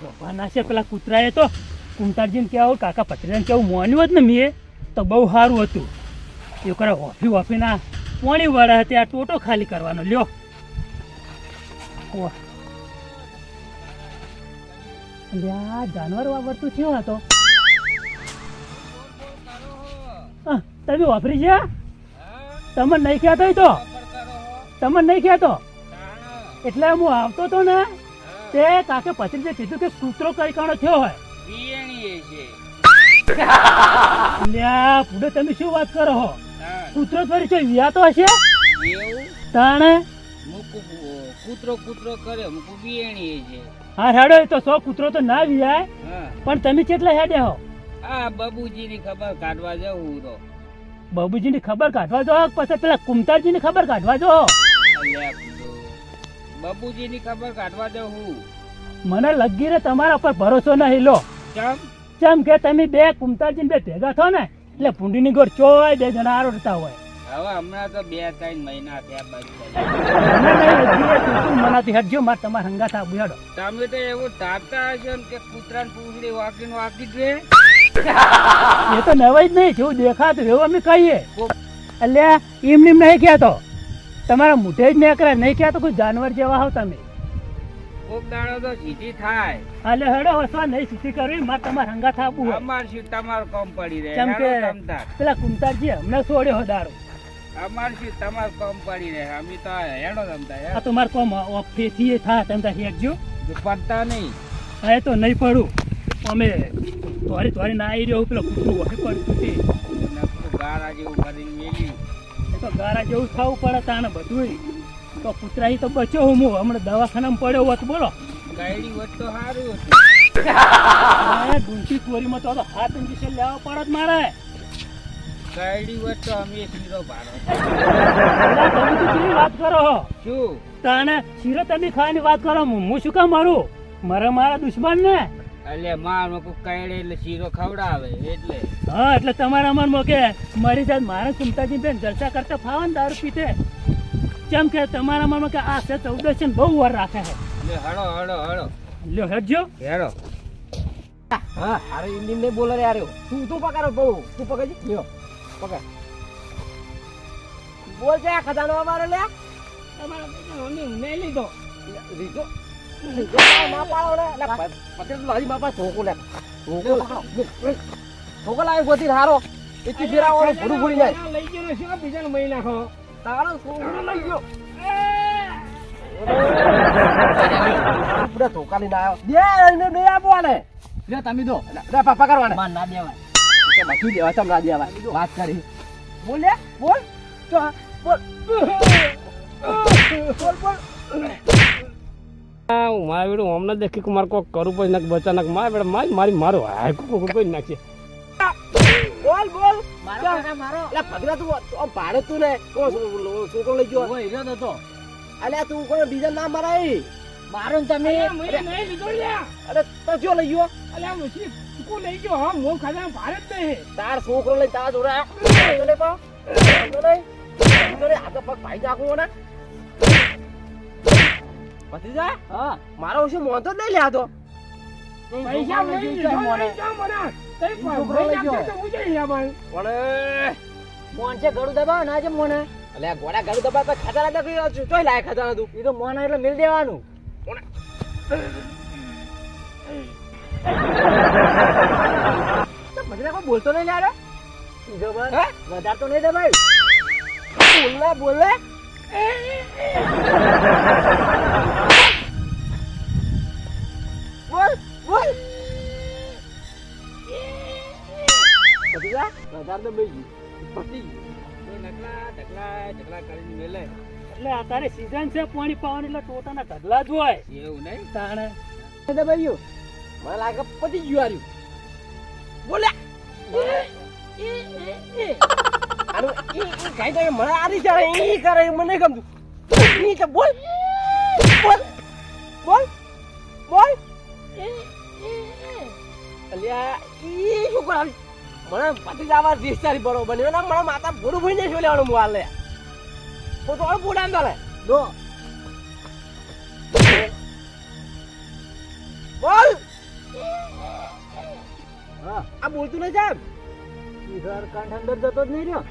બાપાના છે પેલા કૂતરાએ તો કુંતારજીને કેવું કાકા પત્રીને કેવું મોન્યું હોત ને મેં તો બહુ સારું હતું. એ કરે ઓફીના પોણી વાળા હતી આ ટોટો ખાલી કરવાનો લ્યો. આ જાનવર વાપરતું થયો હતો. તમે વાપરી છે તમને નહીં કહેતો તો તમને નહીં કહેતો એટલે હું આવતો હતો ને તે કાકે પત્રીને કીધું કે કૂતરો કઈ કાણો થયો હોય. પૂડે તમે શું વાત કરો હો? કૂતરો ફરી છે વિયા તો હશે તાણે કૂતરો કરે બિયાણી છે. હા હેડો એ તો 100 કૂતરો તો ના વિયાય પણ તમે કેટલા હેડે હો? આ બાબુજી ની ખબર કાઢવા જવું તો. બાબુજી ની ખબર કાઢવા જો પછી પેલા કુંતારજી ની ખબર કાઢવા જો. બાબુજી ની ખબર કાઢવા જવું. મને લગી રે તમારા પર ભરોસો નહીં લો. ચમ કે તમે બે કુંતારજી બે ભેગા થો ને એટલે ભૂંડી ની ગોર ચોય 2 જણા આરોડતા હોય. હવે હમણાં તો 2-3 મહિના થયા મનાથી હટજો મારે તમારા હંગા થા બુયાડો. તમે તો એવું ધારતા હશો ને કે કૂતરાની પૂંછડી વાકી જ રે. એ તો નવાઈ જ નહીં જેવું દેખાતું એવું અમે કહીએ. એટલે એમ નહીં કહેતો તમારા મુઠે જ નીકળે નહીં કહેતો કોઈ જાનવર જેવા હોવ તમે. કોક દાડો તો સીધી થાય. એટલે હેડો વસવા નહીં સીધી કરવી મારે તમારે હંગા થાબુ અમાર શું તમારું કામ પડી રહે. કેમ કે પેલા કુંતારજી અમને છોડ્યો દાડો. અમાર શું તમારું કામ પડી રહે. અમે તો હેડો રમતા. આ તો મારે કોમ ઓફેથી થાય તમે હેડજો પડતા નહીં. હા તો નહીં પડું અમે થોડી ના આવી રહ્યો પેલો કૂતરું હોય પડતું તે ગારા જેવું કરીને મેલ્યું. એ તો ગારા જેવું થવું પડે તાને બધું. તો કૂતરા તો બચ્યો હું હમણાં દવાખાનામાં પડ્યો હોત બોલો. ગાયડી હોત તો સારું હતું. ડુંસી ચોરીમાં તો 7 ઇન્જેક્શન લેવા પડે જ મારે. ગાયડી હોત તો અમે શીરો ભાડો. તમે વાત કરો હો શું તાને શીરો તમે ખાવાની વાત કરો હું શું કામ મારું મારા દુશ્મન ને. એટલે માનો કોઈ કાયડે એટલે શીરો ખવડાવે એટલે. હા એટલે તમારા મનમાં કે મારી જાત મારા કુંતાજી બેન જલસા કરતા ફાવે ને દારૂ પીતે. કેમ કે તમારા મનમાં કે આ છે 14 બહુ વાર રાખે છે. હળો લ્યો હેડજો હેડો. હા અરે ઇન્ડિયન ને બોલે યાર તું પકડ બહુ તું પકડ લ્યો પકડ બોલ છે ખજાનો અમારો લે તમારા નહીં લીધો રીજો ના પાડો ને પછી મારી બાપા ધોકો લે ધોકો લાવી ગોતી હારો એટલી ફેરાવો ભૂરું ભૂરી જાય લઈ ગયો છે બીજાને મહી નાખો તારો છોકરો લઈ ગયો પૂરા ધોકા લઈને આવ્યો દે નહીં આપો આને લે તમે દો લે પાપા કરવાને માન ના દેવાય કે બાકી દેવા તમ ના દેવાય વાત કરી બોલ લે બોલ તો બોલ બોલ હું મારા બેડું હમણાં દેખી કે મારે કોઈક કરું પછી નાખ બચા નાખ મારા બેડા મારી મારો હાય કોઈ નાખશે. બોલ મારો લે પગલા તું આમ પાડે તું ને છોકરો લઈ ગયો ઓય ઈરો નતો અલે તું કોઈ બીજા ના મરાય મારો ને તમે નહીં લીધો લ્યા. અરે તો જો લઈ ગયો અલે આ મુસી તું લઈ ગયો હા મો ખાધા ભારત નહીં તાર છોકરો લઈ તાર જોડે તને પાવ તને આ તો પગ ભાઈ નાખું ને પતી જા હા મારો વિશે મોંતો જ નહીં લે આ તો પૈસા લઈ લીધો મને તઈ છોકરો લઈ ગયો તો ઉજઈ લ્યા ભાઈ પણ મોન છે ગળું દબાવ ના છે મોને અલે આ ગોડા ગળું દબાવ પર ખાતા ના દે ચોય લાય ખાતા ના તું ઈ તો મોના એટલે મિલ દેવાનું તો બગડા કોઈ બોલતો નહીં યાર ઈજો બસ વધાર તો નહીં દબાય બોલે બોલ વધાર તો બેસી પતી ઢગલા કરીને મેલે. એટલે આ તારે સીઝન છે પાણી પાવાની એટલે ટોટાના ઢગલા જ હોય એવું નહીં તાણે દબાયું મને લાગે પતી ગયું આર્યું બોલે આનું ઈ કાઈ તો મને આરી ચાલે ઈ કરે મને ગમતું ઈ તો બોલ અલ્યા ઈ શું કરાવી મને પતિ જવા દિસ્તારી બરોબર ને મને માતા ભૂરું ભૂઈ ને લેવાનું મોવાલ લે તો બોલામ તો લે દો બોલ આ બોલતું નહીં સાહેબ કાંઠ અંદર જતો જ નહીં રહ્યો.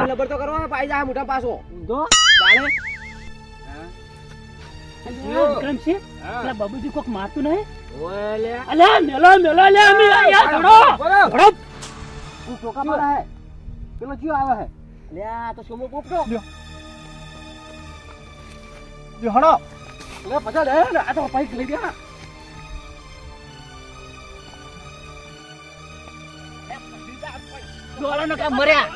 લબર તો કરવા પાઈ જા મોટા પાછો જો જાણે વિક્રમસિંહ, હા. પેલા બાબુજી કોક મારતું નહીં? ઓય લે અલ્યા મેલો લે અમે યાર છોડો. છોડો. તું ચોકા પર હે પેલો કયો આવે હે લે આ તો સોમો પોપટો જો હણો લે પછા લે આ તો પાઈક લઈ ગયા દોડો ને કામ મર્યા.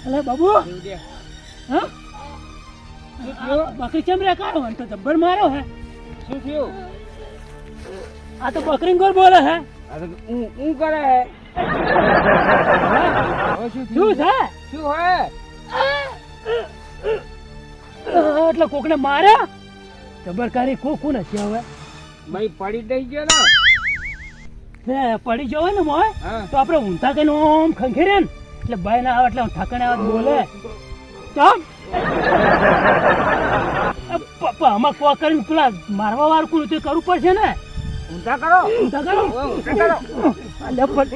અલે બાબુ, જીવ દે હા? બકરી કેમ રે કાઢો? તો જબ્બર મારો હે. શું થયું આ તો બકરી કોણ બોલે હે? આ તો હું કરે હે હવે શું શું થયું છે? શું હે એટલે કોકને માર્યા? જબ્બર કરી કોણ હશે હવે? ભાઈ પડી દઈ ગયો ને ને પડી જવાય ને મોય હા તો આપણે ઊંધા કઈ ઓમ ખંખેરે ને એટલે બાય ના આવે એટલે ઠાકણે આવે તો બોલે ચમ આમાં કોક કરીને પેલા મારવા વાળું કોણ તે કરવું પડશે ને. ઊંધા કરો ઊંધા કરો. ઓય, ઊંધા કરો અલ્યા પણ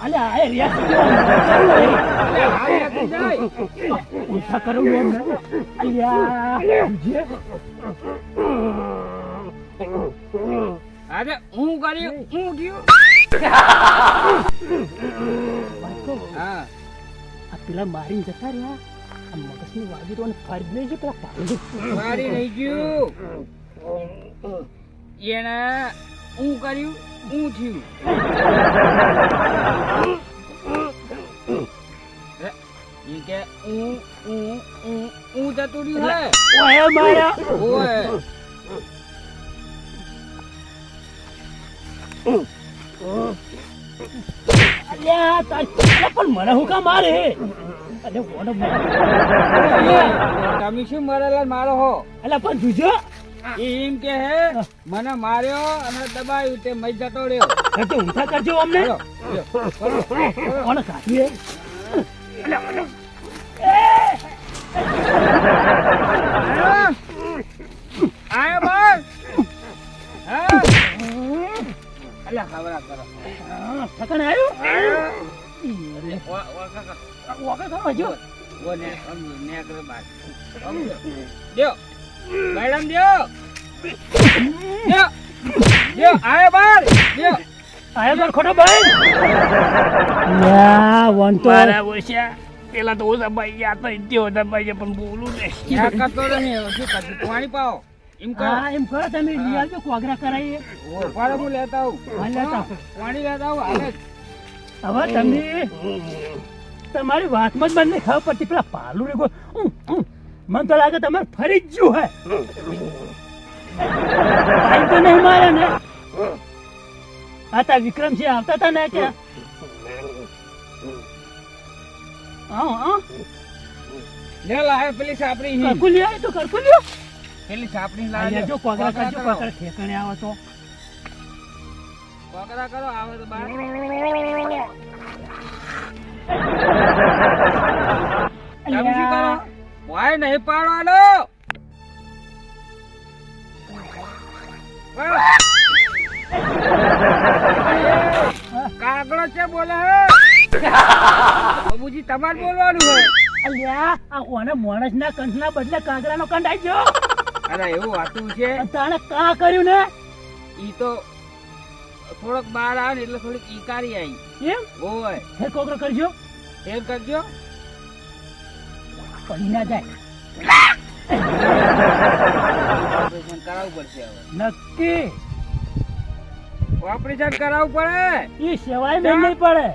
અલ્યા આ રિયા અલે હાલ લાગી જાય ઊંધા કરું એમ ને. અલ્યા જે આજે હું કર્યું હું થયું હા આ પેલા મારીને જતા રહ્યા આ મગજની વાગી તો ફરજ નહીં છે પેલા પાડો મારી રહી ગયું એને હું કર્યું હું થયું એ કે હું જતું રહ્યું હે ઓય મારા ઓય અલ્યા પણ મને હું કામ મારે અલ્યા કોને તમે શું મરેલા મારો હો અલ્યા પણ જોજો એ એમ કે હે મને માર્યો અને દબાયું તે મય જતો રહ્યો તો ઊંધા કરજો અમને લ્યો, લ્યો, કરો, કરો. કોને કાઢીએ આયો બોલ હા અલ્યા ખબરા કરો ઠકાણે આવ્યું વાકા કરો. વખત સમજો વો ને ને કરે બાર દ્યો મેડમ દ્યો દ્યો દ્યો આયો બાર દ્યો આયો તો ખોટો ભાઈ યા વન તો પેલા તો ઓછા ભાઈ યાદ તો ઇત્યો દબાઈ છે પણ બોલું ને યા કરતો નહીં શું કરતું પાણી પાઓ એમ કરો હા એમ કરો તમે લઈ આવજો કોગરા કરાવીએ ઓ પાડો હું લેતા આવું હાલ લેતા પાણી લેતા આવું હાલે જ. હવે તમે તમારી વાતમાં જ મને ખબર પડતી પેલા પાલું ને મને તો લાગે તમારે ફરી જ ગયું હે ભાઈ તો નહીં મારે ને આ તા વિક્રમસિંહ આવતા હતા ને કે હા લે લાય પેલી સાપરી હી કરકુલી આવી તો કરકુલી પેલી સાપરી આ લાય જો કોગરા કરજો કોગરા ઠેકાણે આવે તો કોકરા કરો આવે તો બાર તમે શું કરો વાય નહીં પાડવાનો કાગડો છે બોલે હે બાબુજી તમારે બોલવાનું હે અલ્યા આ ઓને માણસના કંઠના બદલે કાગડાનો કંઠ આવી ગયો અરે એવું વાતું છે તાણે કા કર્યું ને ઈ તો થોડોક બહાર આવે ને એટલે થોડીક ઈકારી આવી એમ ઓય હે કોગરો કરજો એમ કરજો પડી ના જાય ઓપરેશન કરાવવું પડશે હવે નક્કી ઓપરેશન કરાવવું પડે એ સેવાય મેં નહીં પડે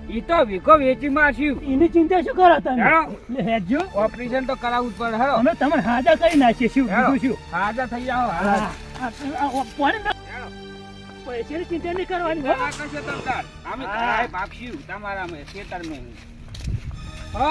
ઈ તો વીકો વેચી મારશું એની ચિંતા શું કરો તમે હેડો. લે હેડજો ઓપરેશન તો કરાવવું જ પડે હેડો અમે તમને હાજા કરી નાખીએ શું બીજું શું હાજર થઈ જાઓ હા. પૈસાની ચિંતા નહીં કરવાની હો. આકાશે તમતાર અમે હા. ઘરાય ભાગશું તમારા મે ખેતર મે હો